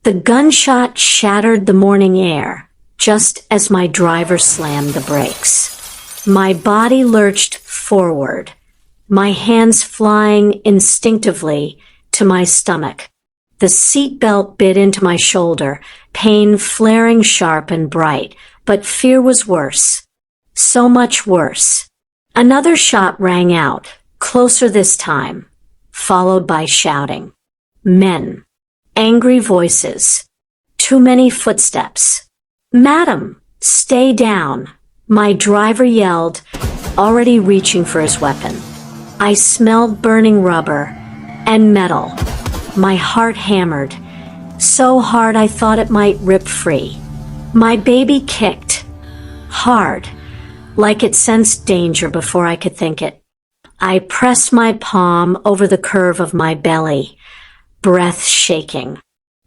The gunshot shattered the morning air, just as my driver slammed the brakes. My body lurched forward, my hands flying instinctively to my stomach. The seatbelt bit into my shoulder, pain flaring sharp and bright, but fear was worse. So much worse. Another shot rang out, closer this time, followed by shouting. Men. Angry voices. Too many footsteps. "Madam, stay down," my driver yelled, already reaching for his weapon. I smelled burning rubber and metal. My heart hammered, so hard I thought it might rip free. My baby kicked. Hard, like it sensed danger before I could think it. I pressed my palm over the curve of my belly, breath shaking.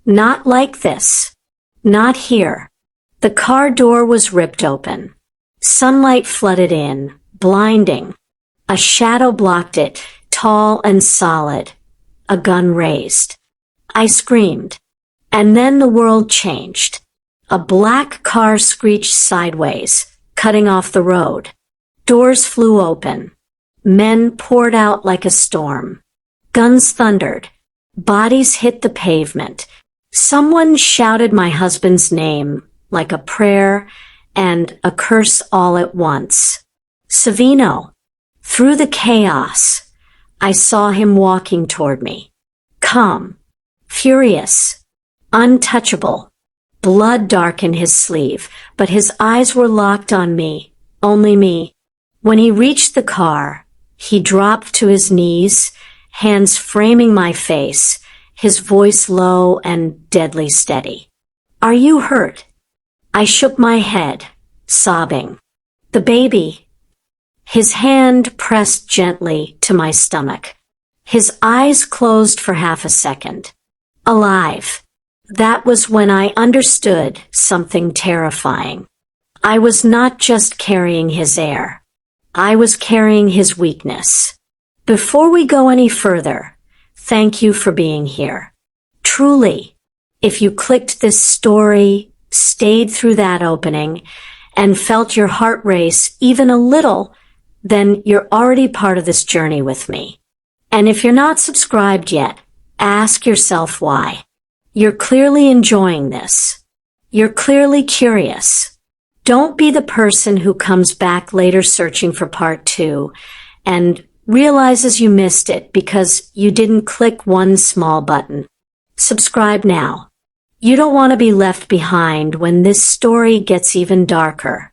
Not like this. Not here. The car door was ripped open. Sunlight flooded in, blinding. A shadow blocked it, tall and solid. A gun raised. I screamed. And then the world changed. A black car screeched sideways, cutting off the road. Doors flew open. Men poured out like a storm. Guns thundered. Bodies hit the pavement. Someone shouted my husband's name, like a prayer and a curse all at once. Savino. Through the chaos, I saw him walking toward me. Calm, furious, untouchable. Blood darkened his sleeve, but his eyes were locked on me, only me. When he reached the car, he dropped to his knees, hands framing my face, his voice low and deadly steady. "Are you hurt?" I shook my head, sobbing. "The baby." His hand pressed gently to my stomach. His eyes closed for half a second. Alive. That was when I understood something terrifying. I was not just carrying his air. I was carrying his weakness. Before we go any further, thank you for being here. Truly, if you clicked this story, stayed through that opening, and felt your heart race even a little, then you're already part of this journey with me. And if you're not subscribed yet, ask yourself why. You're clearly enjoying this. You're clearly curious. Don't be the person who comes back later searching for part 2 and realizes you missed it because you didn't click one small button. Subscribe now. You don't want to be left behind when this story gets even darker.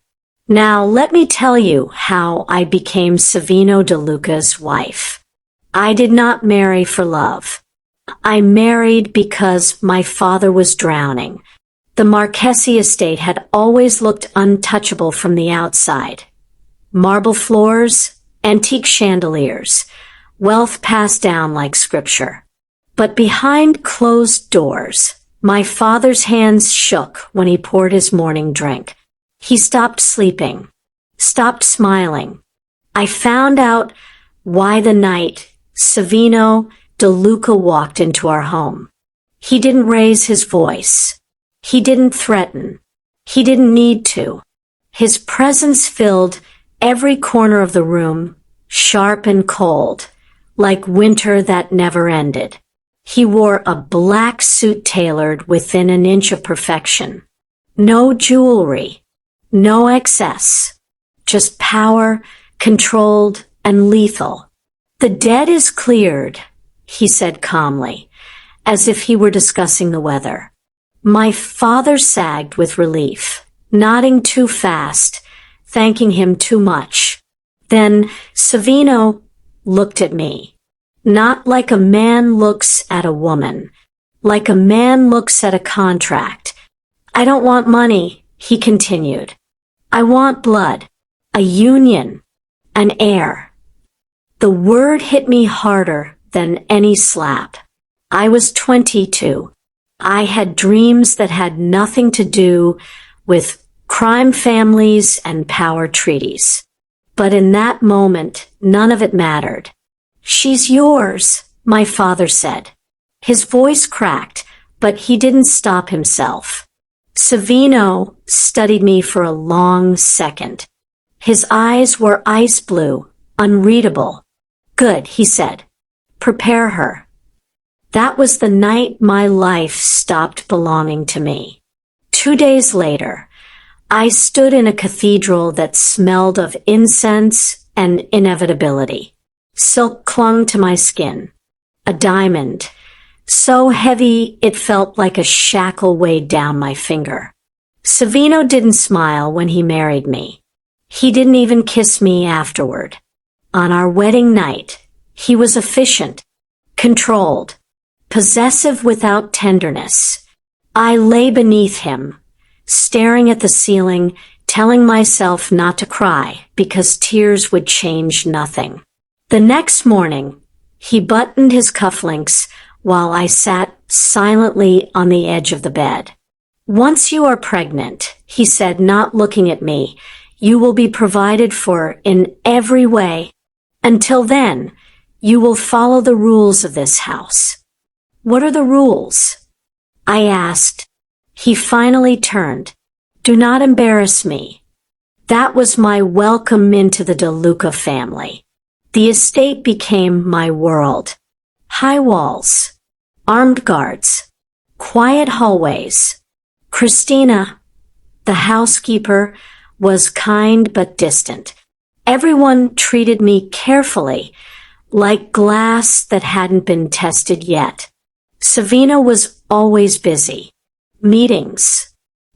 Now let me tell you how I became Savino De Luca's wife. I did not marry for love. I married because my father was drowning. The Marchesi estate had always looked untouchable from the outside. Marble floors, antique chandeliers, wealth passed down like scripture. But behind closed doors, my father's hands shook when he poured his morning drink. He stopped sleeping, stopped smiling. I found out why the night Savino De Luca walked into our home. He didn't raise his voice. He didn't threaten. He didn't need to. His presence filled every corner of the room, sharp and cold, like winter that never ended. He wore a black suit tailored within an inch of perfection. No jewelry, no excess, just power, controlled and lethal. "The debt is cleared," he said calmly, as if he were discussing the weather. My father sagged with relief, nodding too fast, thanking him too much. Then Savino looked at me, not like a man looks at a woman, like a man looks at a contract. "I don't want money," he continued. "I want blood, a union, an heir." The word hit me harder than any slap. I was 22. I had dreams that had nothing to do with crime families and power treaties. But in that moment, none of it mattered. "She's yours," my father said. His voice cracked, But he didn't stop himself. Savino studied me for a long second. His eyes were ice blue, unreadable. "Good," he said. "Prepare her." That was the night my life stopped belonging to me. 2 days later, I stood in a cathedral that smelled of incense and inevitability. Silk clung to my skin. A diamond, so heavy it felt like a shackle weighed down my finger. Savino didn't smile when he married me. He didn't even kiss me afterward. On our wedding night, he was efficient, controlled, possessive without tenderness. I lay beneath him, staring at the ceiling, telling myself not to cry because tears would change nothing. The next morning, he buttoned his cufflinks while I sat silently on the edge of the bed. "Once you are pregnant," he said, not looking at me, "you will be provided for in every way. Until then, you will follow the rules of this house." "What are the rules?" I asked. He finally turned. "Do not embarrass me." That was my welcome into the De Luca family. The estate became my world. High walls, armed guards, quiet hallways. Christina, the housekeeper, was kind but distant. Everyone treated me carefully, like glass that hadn't been tested yet. Savino was always busy. Meetings,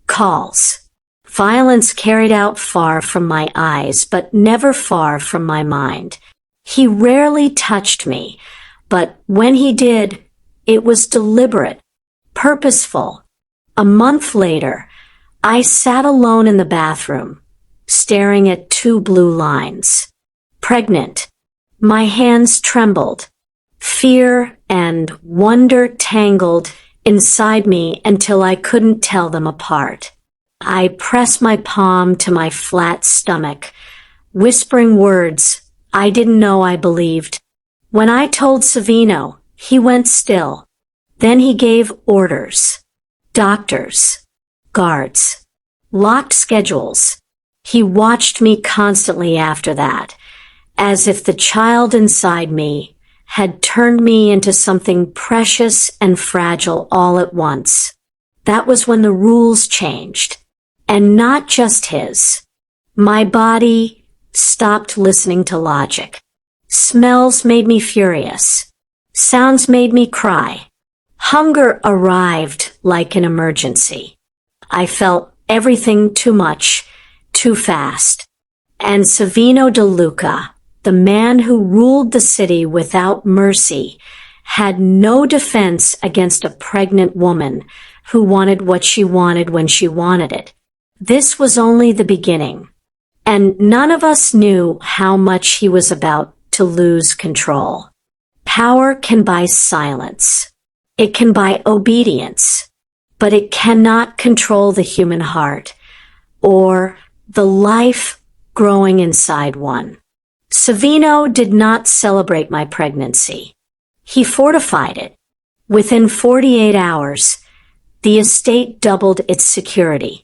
calls, violence carried out far from my eyes, but never far from my mind. He rarely touched me, but when he did, it was deliberate, purposeful. A month later, I sat alone in the bathroom, staring at 2 blue lines. Pregnant. My hands trembled. Fear and wonder tangled inside me until I couldn't tell them apart. I pressed my palm to my flat stomach, whispering words I didn't know I believed. When I told Savino, he went still. Then he gave orders. Doctors, guards, locked schedules. He watched me constantly after that, as if the child inside me had turned me into something precious and fragile all at once. That was when the rules changed. And not just his. My body stopped listening to logic. Smells made me furious. Sounds made me cry. Hunger arrived like an emergency. I felt everything too much, too fast. And Savino De Luca, the man who ruled the city without mercy, had no defense against a pregnant woman who wanted what she wanted when she wanted it. This was only the beginning, and none of us knew how much he was about to lose control. Power can buy silence. It can buy obedience, but it cannot control the human heart or the life growing inside one. Savino did not celebrate my pregnancy. He fortified it. Within 48 hours, the estate doubled its security.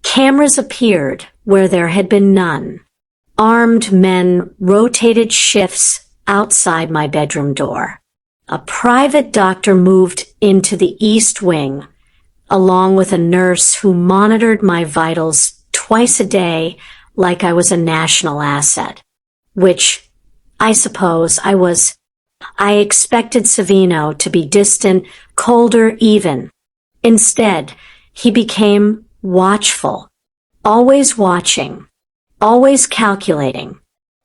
Cameras appeared where there had been none. Armed men rotated shifts outside my bedroom door. A private doctor moved into the East Wing, along with a nurse who monitored my vitals twice a day like I was a national asset. Which, I suppose, I was. I expected Savino to be distant, colder even. Instead, he became watchful, always watching, always calculating.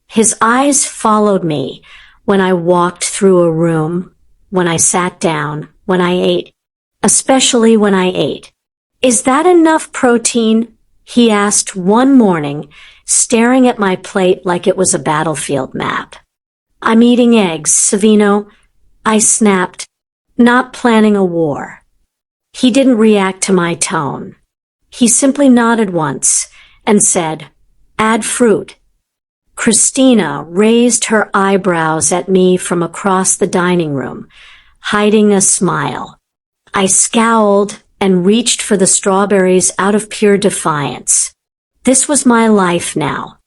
His eyes followed me when I walked through a room, when I sat down, when I ate, especially when I ate. "Is that enough protein?" he asked one morning, staring at my plate like it was a battlefield map. "I'm eating eggs, Savino," I snapped, not planning a war. He didn't react to my tone. He simply nodded once and said, "Add fruit." Christina raised her eyebrows at me from across the dining room, hiding a smile. I scowled and reached for the strawberries out of pure defiance. This was my life now.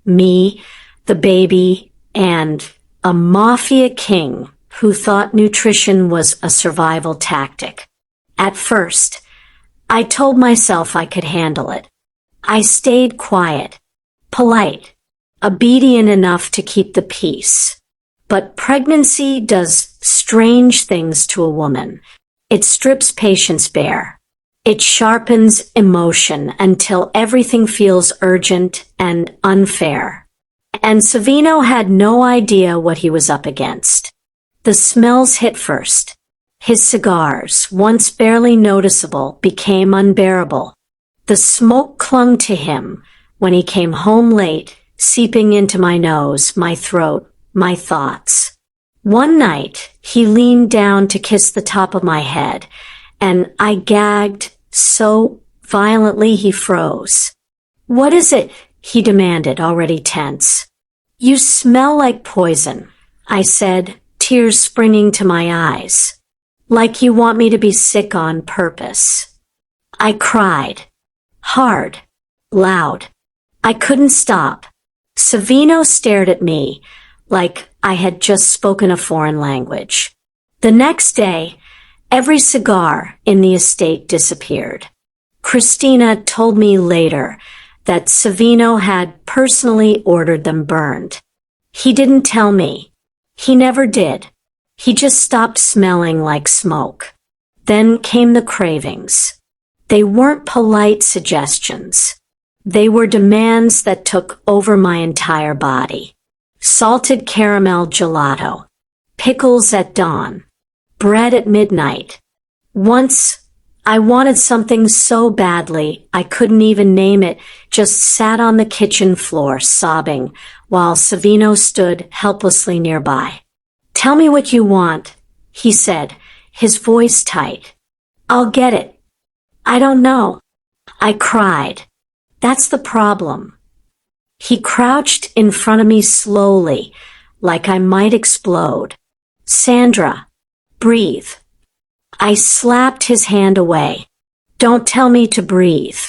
Me, the baby, and a mafia king who thought nutrition was a survival tactic. At first, I told myself I could handle it. I stayed quiet, polite, obedient enough to keep the peace. But pregnancy does strange things to a woman. It strips patience bare. It sharpens emotion until everything feels urgent and unfair. And Savino had no idea what he was up against. The smells hit first. His cigars, once barely noticeable, became unbearable. The smoke clung to him when he came home late, seeping into my nose, my throat, my thoughts. One night, he leaned down to kiss the top of my head, and I gagged so violently he froze. "What is it?" he demanded, already tense. "You smell like poison," I said, tears springing to my eyes. "Like you want me to be sick on purpose." I cried. Hard. Loud. I couldn't stop. Savino stared at me like I had just spoken a foreign language. The next day, every cigar in the estate disappeared. Christina told me later that Savino had personally ordered them burned. He didn't tell me. He never did. He just stopped smelling like smoke. Then came the cravings. They weren't polite suggestions. They were demands that took over my entire body. Salted caramel gelato, pickles at dawn, bread at midnight. Once, I wanted something so badly I couldn't even name it, just sat on the kitchen floor sobbing while Savino stood helplessly nearby. "Tell me what you want," he said, his voice tight. "I'll get it." "I don't know." I cried. "That's the problem." He crouched in front of me slowly, like I might explode. "Sandra, breathe." I slapped his hand away. "Don't tell me to breathe.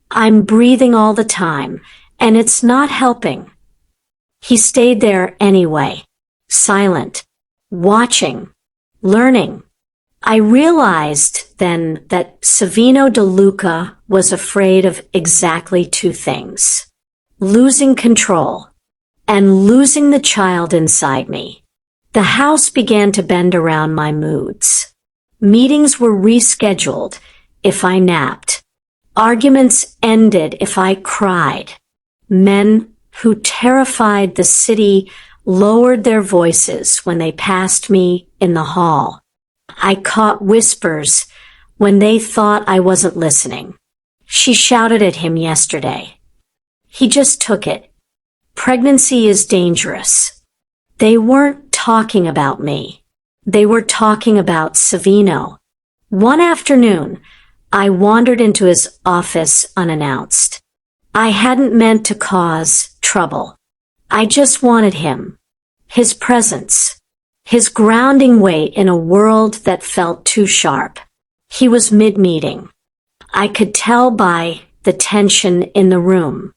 I'm breathing all the time, and it's not helping." He stayed there anyway, silent, watching, learning. I realized then that Savino De Luca was afraid of exactly two things: losing control and losing the child inside me. The house began to bend around my moods. Meetings were rescheduled if I napped. Arguments ended if I cried. Men who terrified the city lowered their voices when they passed me in the hall. I caught whispers when they thought I wasn't listening. "She shouted at him yesterday. He just took it. Pregnancy is dangerous." They weren't talking about me. They were talking about Savino. One afternoon, I wandered into his office unannounced. I hadn't meant to cause trouble. I just wanted him. His presence. His grounding weight in a world that felt too sharp. He was mid-meeting. I could tell by the tension in the room.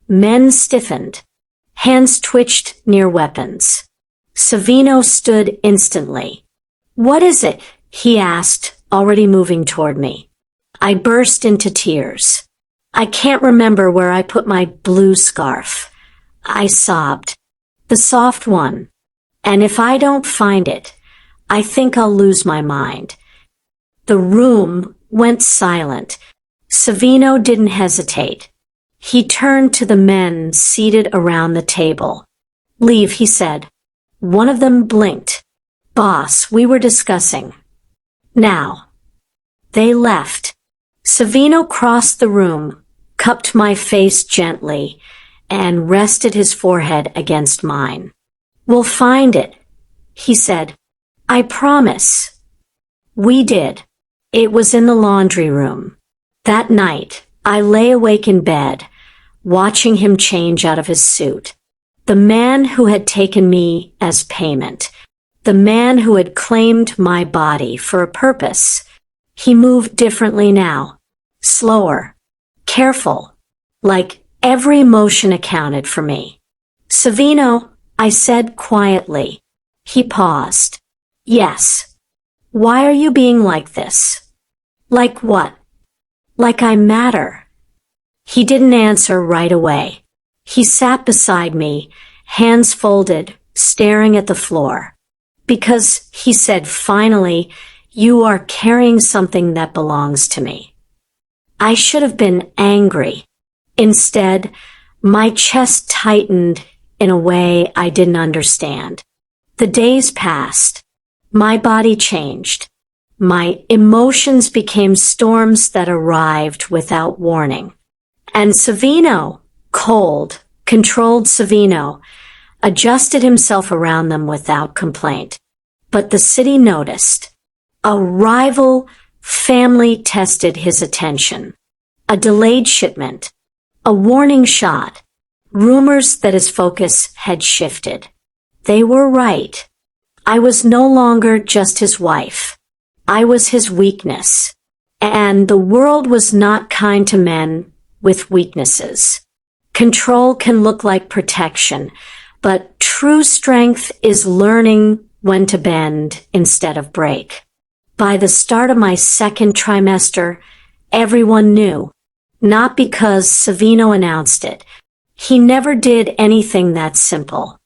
Men stiffened. Hands twitched near weapons. Savino stood instantly. "What is it?" he asked, already moving toward me. I burst into tears. "I can't remember where I put my blue scarf." I sobbed. "The soft one. And if I don't find it, I think I'll lose my mind." The room went silent. Savino didn't hesitate. He turned to the men seated around the table. "Leave," he said. One of them blinked. "Boss, we were discussing." "Now." They left. Savino crossed the room, cupped my face gently, and rested his forehead against mine. "We'll find it," he said. "I promise." We did. It was in the laundry room. That night, I lay awake in bed, watching him change out of his suit. The man who had taken me as payment. The man who had claimed my body for a purpose. He moved differently now. Slower. Careful. Like every motion accounted for me. Savino, I said quietly. He paused. Yes. Why are you being like this? Like what? Like I matter. He didn't answer right away. He sat beside me, hands folded, staring at the floor. Because, he said finally, you are carrying something that belongs to me. I should have been angry. Instead, my chest tightened in a way I didn't understand. The days passed. My body changed. My emotions became storms that arrived without warning. And Savino, cold, controlled Savino, adjusted himself around them without complaint. But the city noticed. A rival family tested his attention. A delayed shipment. A warning shot. Rumors that his focus had shifted. They were right. I was no longer just his wife. I was his weakness. And the world was not kind to men with weaknesses. Control can look like protection, but true strength is learning when to bend instead of break. By the start of my second trimester, everyone knew. Not because Savino announced it. He never did anything that simple.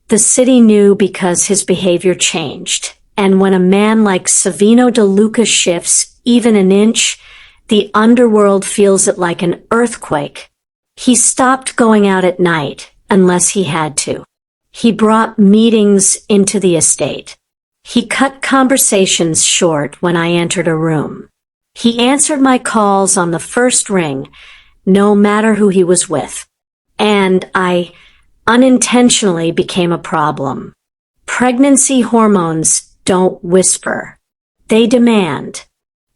The city knew because his behavior changed. And when a man like Savino De Luca shifts even an inch, the underworld feels it like an earthquake. He stopped going out at night unless he had to. He brought meetings into the estate. He cut conversations short when I entered a room. He answered my calls on the first ring, no matter who he was with. And I unintentionally became a problem. Pregnancy hormones don't whisper. They demand.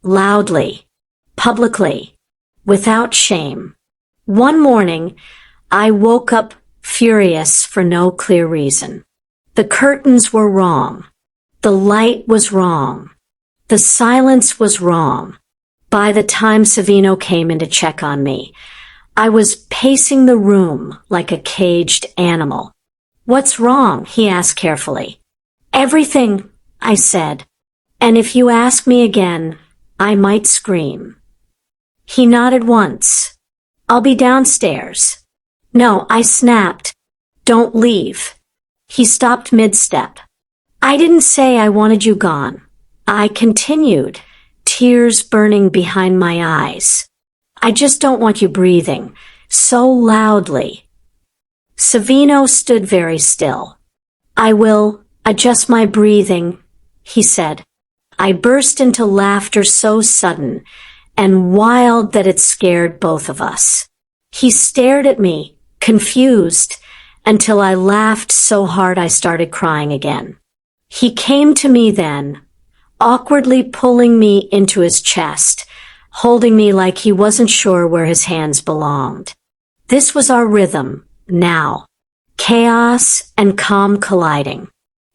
Loudly. Publicly. Without shame. One morning, I woke up furious for no clear reason. The curtains were wrong. The light was wrong. The silence was wrong. By the time Savino came in to check on me, I was pacing the room like a caged animal. What's wrong? He asked carefully. Everything, I said. And if you ask me again, I might scream. He nodded once. I'll be downstairs. No, I snapped. Don't leave. He stopped mid-step. I didn't say I wanted you gone. I continued, tears burning behind my eyes. I just don't want you breathing so loudly. Savino stood very still. I will adjust my breathing, he said. I burst into laughter so sudden and wild that it scared both of us. He stared at me, confused, until I laughed so hard I started crying again. He came to me then, awkwardly pulling me into his chest, holding me like he wasn't sure where his hands belonged. This was our rhythm, now. Chaos and calm colliding.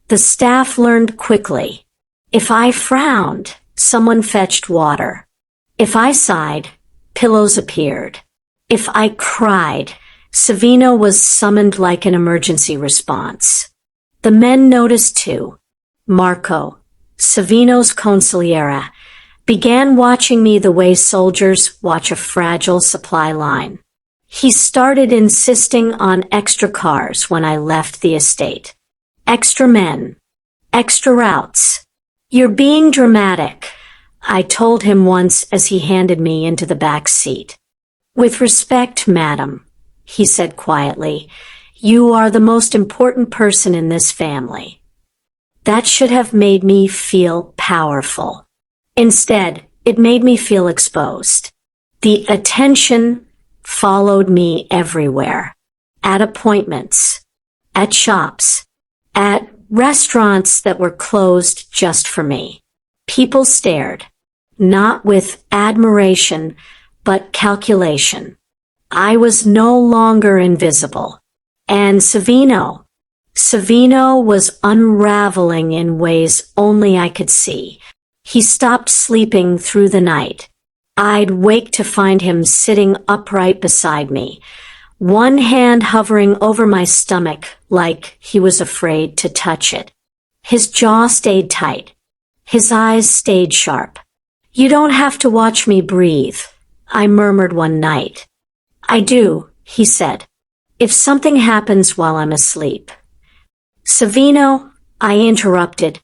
The staff learned quickly. If I frowned, someone fetched water. If I sighed, pillows appeared. If I cried, Savino was summoned like an emergency response. The men noticed too. Marco, Savino's consigliera, began watching me the way soldiers watch a fragile supply line. He started insisting on extra cars when I left the estate. Extra men. Extra routes. You're being dramatic, I told him once as he handed me into the back seat. With respect, madam, he said quietly, you are the most important person in this family. That should have made me feel powerful. Instead, it made me feel exposed. The attention followed me everywhere. At appointments. At shops. At restaurants that were closed just for me. People stared. Not with admiration, but calculation. I was no longer invisible. And Savino was unraveling in ways only I could see. He stopped sleeping through the night. I'd wake to find him sitting upright beside me, one hand hovering over my stomach like he was afraid to touch it. His jaw stayed tight. His eyes stayed sharp. "You don't have to watch me breathe," I murmured one night. "I do," he said, "if something happens while I'm asleep." "Savino," I interrupted,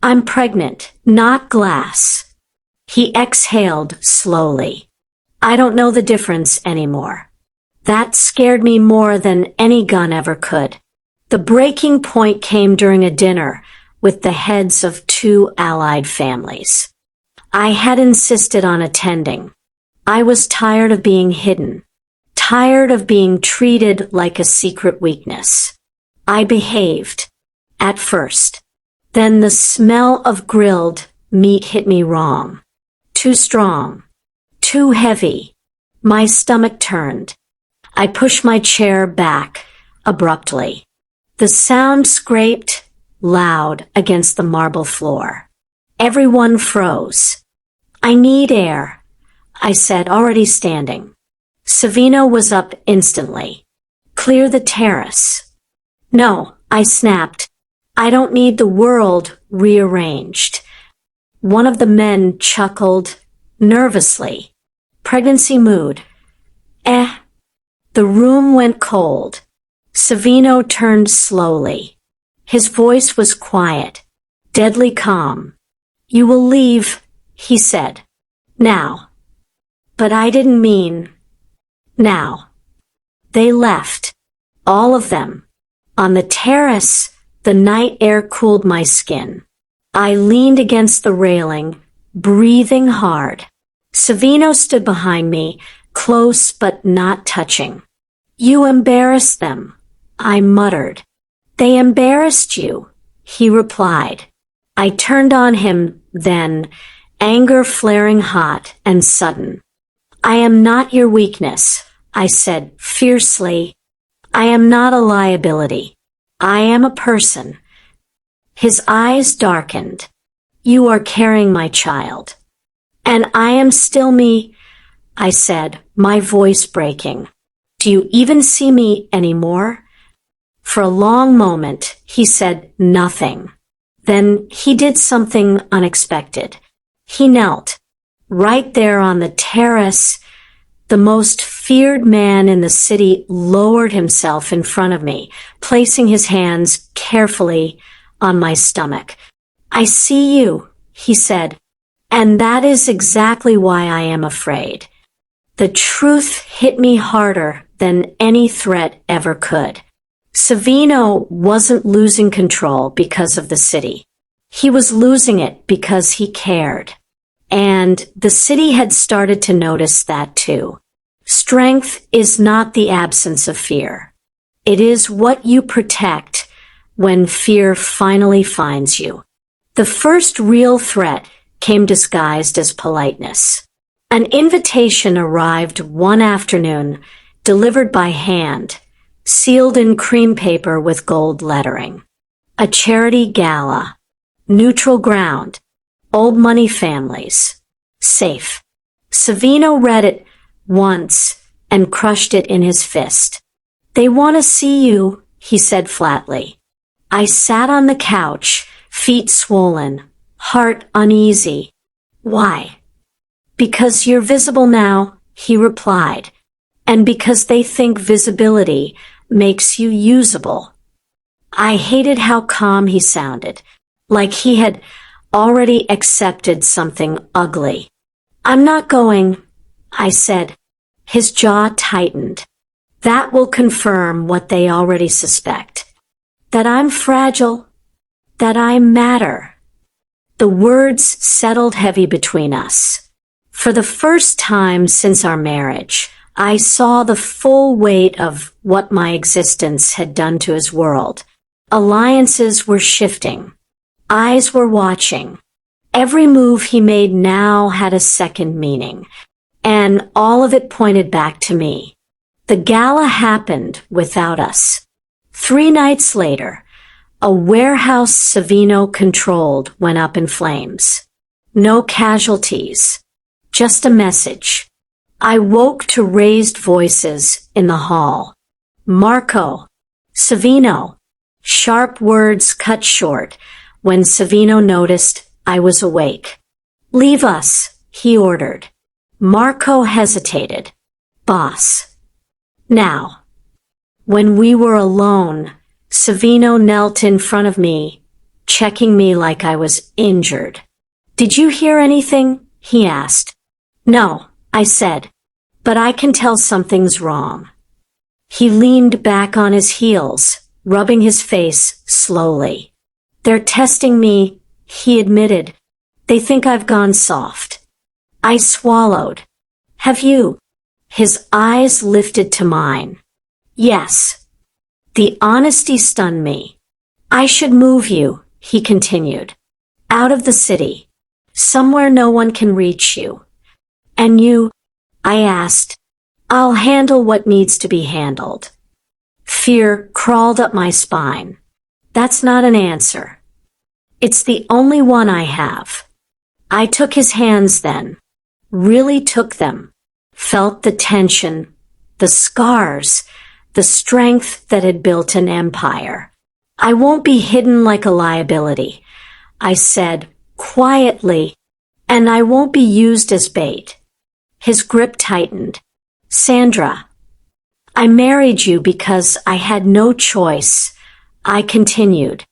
"I'm pregnant, not glass." He exhaled slowly. "I don't know the difference anymore." That scared me more than any gun ever could. The breaking point came during a dinner with the heads of two allied families. I had insisted on attending. I was tired of being hidden, tired of being treated like a secret weakness. I behaved, at first. Then the smell of grilled meat hit me wrong. Too strong. Too heavy. My stomach turned. I pushed my chair back abruptly. The sound scraped loud against the marble floor. Everyone froze. "I need air," I said, already standing. Savino was up instantly. "Clear the terrace." "No," I snapped. "I don't need the world rearranged." One of the men chuckled nervously. "Pregnancy mood." "Eh." The room went cold. Savino turned slowly. His voice was quiet, deadly calm. "You will leave," he said. "Now." But I didn't mean now. They left. All of them. On the terrace, the night air cooled my skin. I leaned against the railing, breathing hard. Savino stood behind me, close but not touching. "You embarrassed them," I muttered. "They embarrassed you," he replied. I turned on him then, anger flaring hot and sudden. "I am not your weakness," I said fiercely. "I am not a liability. I am a person." His eyes darkened. "You are carrying my child." "And I am still me," I said, my voice breaking. "Do you even see me anymore?" For a long moment, he said nothing. Then he did something unexpected. He knelt. Right there on the terrace, the most feared man in the city lowered himself in front of me, placing his hands carefully on my stomach. "I see you," he said, "and that is exactly why I am afraid." The truth hit me harder than any threat ever could. Savino wasn't losing control because of the city. He was losing it because he cared. And the city had started to notice that too. Strength is not the absence of fear. It is what you protect when fear finally finds you. The first real threat came disguised as politeness. An invitation arrived one afternoon, delivered by hand, sealed in cream paper with gold lettering. A charity gala. Neutral ground. Old money families. Safe. Savino read it once and crushed it in his fist. "They want to see you," he said flatly. I sat on the couch, feet swollen, heart uneasy. "Why?" "Because you're visible now," he replied, "and because they think visibility makes you usable." I hated how calm he sounded, like he had already accepted something ugly. "I'm not going," I said. His jaw tightened. "That will confirm what they already suspect. That I'm fragile. That I matter." The words settled heavy between us. For the first time since our marriage, I saw the full weight of what my existence had done to his world. Alliances were shifting. Eyes were watching. Every move he made now had a second meaning, and all of it pointed back to me. The gala happened without us. 3 nights later, a warehouse Savino controlled went up in flames. No casualties. Just a message. I woke to raised voices in the hall. Marco. Savino. Sharp words cut short when Savino noticed I was awake. Leave us, he ordered. Marco hesitated. Boss. Now. When we were alone, Savino knelt in front of me, checking me like I was injured. Did you hear anything? He asked. No, I said, but I can tell something's wrong. He leaned back on his heels, rubbing his face slowly. They're testing me, he admitted. They think I've gone soft. I swallowed. Have you? His eyes lifted to mine. Yes. The honesty stunned me. I should move you, he continued. Out of the city. Somewhere no one can reach you. And you? I asked. I'll handle what needs to be handled. Fear crawled up my spine. That's not an answer. It's the only one I have. I took his hands then. Really took them. Felt the tension, the scars, the strength that had built an empire. I won't be hidden like a liability, I said quietly, and I won't be used as bait. His grip tightened. Sandra, I married you because I had no choice, I continued.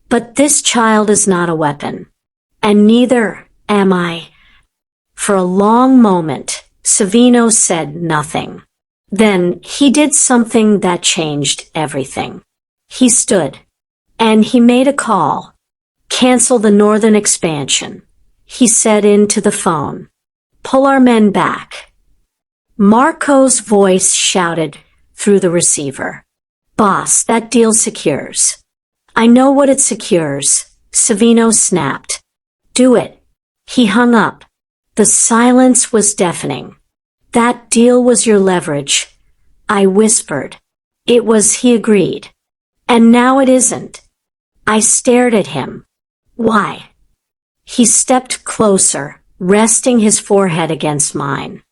But this child is not a weapon. And neither am I. For a long moment, Savino said nothing. Then he did something that changed everything. He stood. And he made a call. Cancel the northern expansion. He said into the phone. Pull our men back. Marco's voice shouted through the receiver. Boss, that deal secures. I know what it secures, Savino snapped. Do it. He hung up. The silence was deafening. That deal was your leverage, I whispered. It was, he agreed. And now it isn't. I stared at him. Why? He stepped closer, resting his forehead against mine.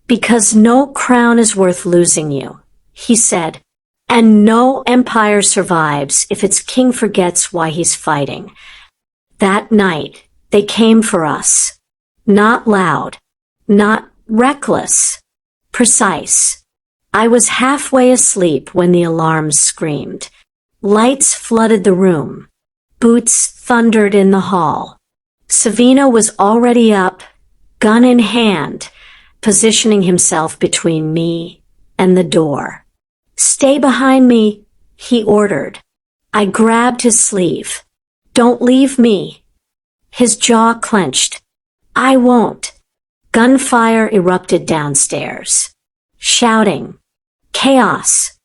Because no crown is worth losing you, he said. And no empire survives if its king forgets why he's fighting. That night, they came for us. Not loud. Not reckless. Precise. I was halfway asleep when the alarms screamed. Lights flooded the room. Boots thundered in the hall. Savino was already up, gun in hand, positioning himself between me and the door. Stay behind me, he ordered. I grabbed his sleeve. Don't leave me. His jaw clenched. I won't. Gunfire erupted downstairs. Shouting. Chaos.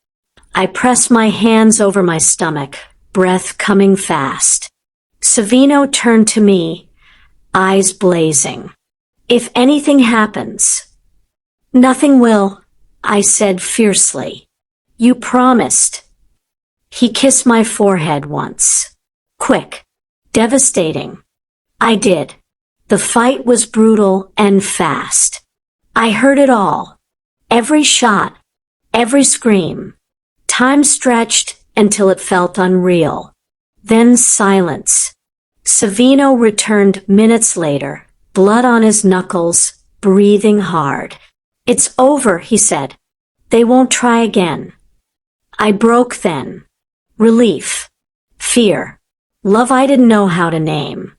I pressed my hands over my stomach, breath coming fast. Savino turned to me, eyes blazing. If anything happens. Nothing will, I said fiercely. You promised. He kissed my forehead once. Quick. Devastating. I did. The fight was brutal and fast. I heard it all. Every shot. Every scream. Time stretched until it felt unreal. Then silence. Savino returned minutes later, blood on his knuckles, breathing hard. It's over, he said. They won't try again. I broke then. Relief. Fear. Love I didn't know how to name.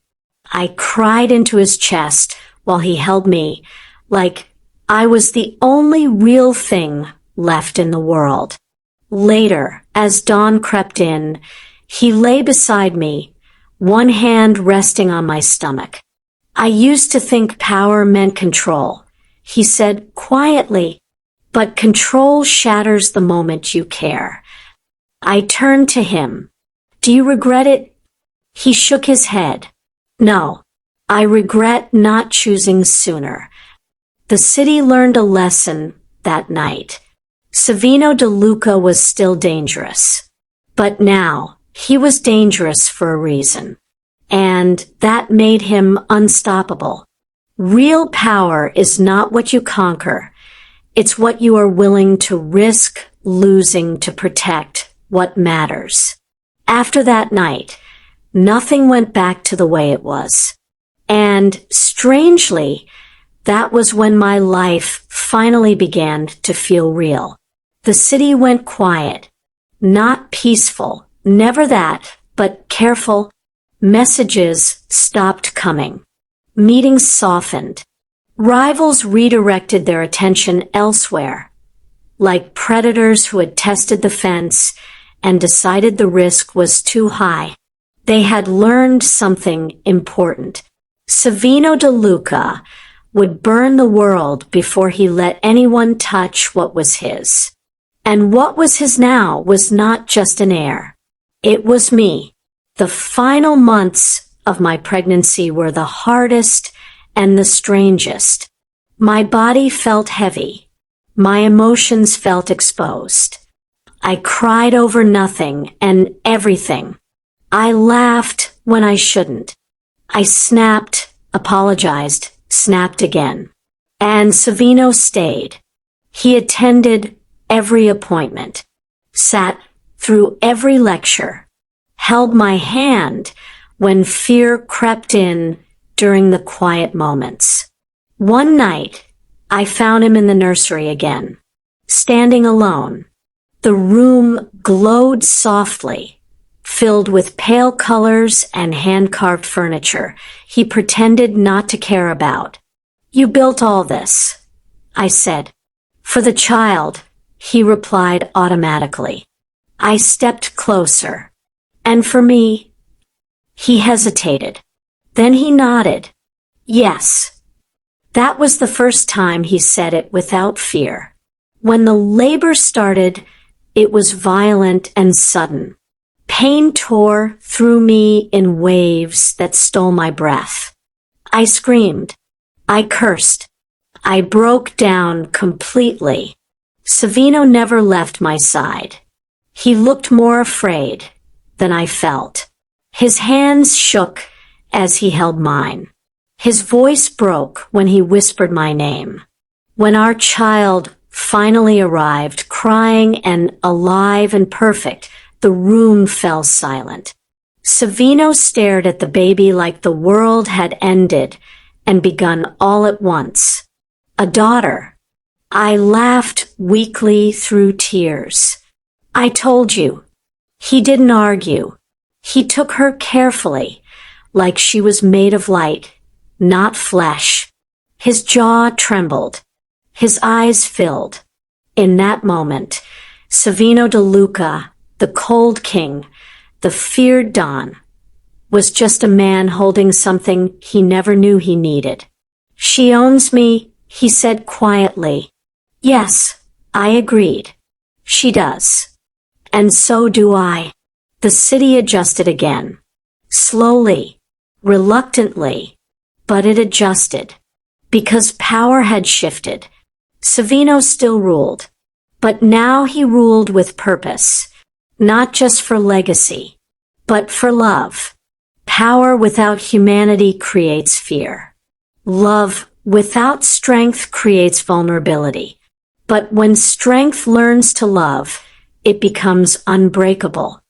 I cried into his chest while he held me, like I was the only real thing left in the world. Later, as dawn crept in, he lay beside me, one hand resting on my stomach. I used to think power meant control, he said quietly, but control shatters the moment you care. I turned to him. Do you regret it? He shook his head. No, I regret not choosing sooner. The city learned a lesson that night. Savino De Luca was still dangerous. But now, he was dangerous for a reason. and that made him unstoppable. Real power is not what you conquer. It's what you are willing to risk losing to protect what matters. After that night, nothing went back to the way it was. And strangely, that was when my life finally began to feel real. The city went quiet, not peaceful, never that, but careful. Messages stopped coming. Meetings softened. Rivals redirected their attention elsewhere, like predators who had tested the fence and decided the risk was too high. They had learned something important. Savino De Luca would burn the world before he let anyone touch what was his. And what was his now was not just an heir. It was me. The final months of my pregnancy were the hardest and the strangest. My body felt heavy. My emotions felt exposed. I cried over nothing and everything. I laughed when I shouldn't. I snapped, apologized, snapped again. And Savino stayed. He attended every appointment, sat through every lecture, held my hand when fear crept in during the quiet moments. One night, I found him in the nursery again, standing alone. The room glowed softly, filled with pale colors and hand-carved furniture he pretended not to care about. "You built all this," I said. "For the child," he replied automatically. I stepped closer. "And for me?" He hesitated. Then he nodded. "Yes." That was the first time he said it without fear. When the labor started, it was violent and sudden. Pain tore through me in waves that stole my breath. I screamed. I cursed. I broke down completely. Savino never left my side. He looked more afraid than I felt. His hands shook as he held mine. His voice broke when he whispered my name. When our child finally arrived, crying and alive and perfect, the room fell silent. Savino stared at the baby like the world had ended and begun all at once. A daughter. I laughed weakly through tears. "I told you." He didn't argue. He took her carefully, like she was made of light, not flesh. His jaw trembled. His eyes filled. In that moment, Savino De Luca, the cold king, the feared Don, was just a man holding something he never knew he needed. "She owns me," he said quietly. "Yes," I agreed. "She does. And so do I." The city adjusted again. Slowly, reluctantly, but it adjusted. Because power had shifted. Savino still ruled. But now he ruled with purpose. Not just for legacy, but for love. Power without humanity creates fear. Love without strength creates vulnerability. But when strength learns to love, it becomes unbreakable.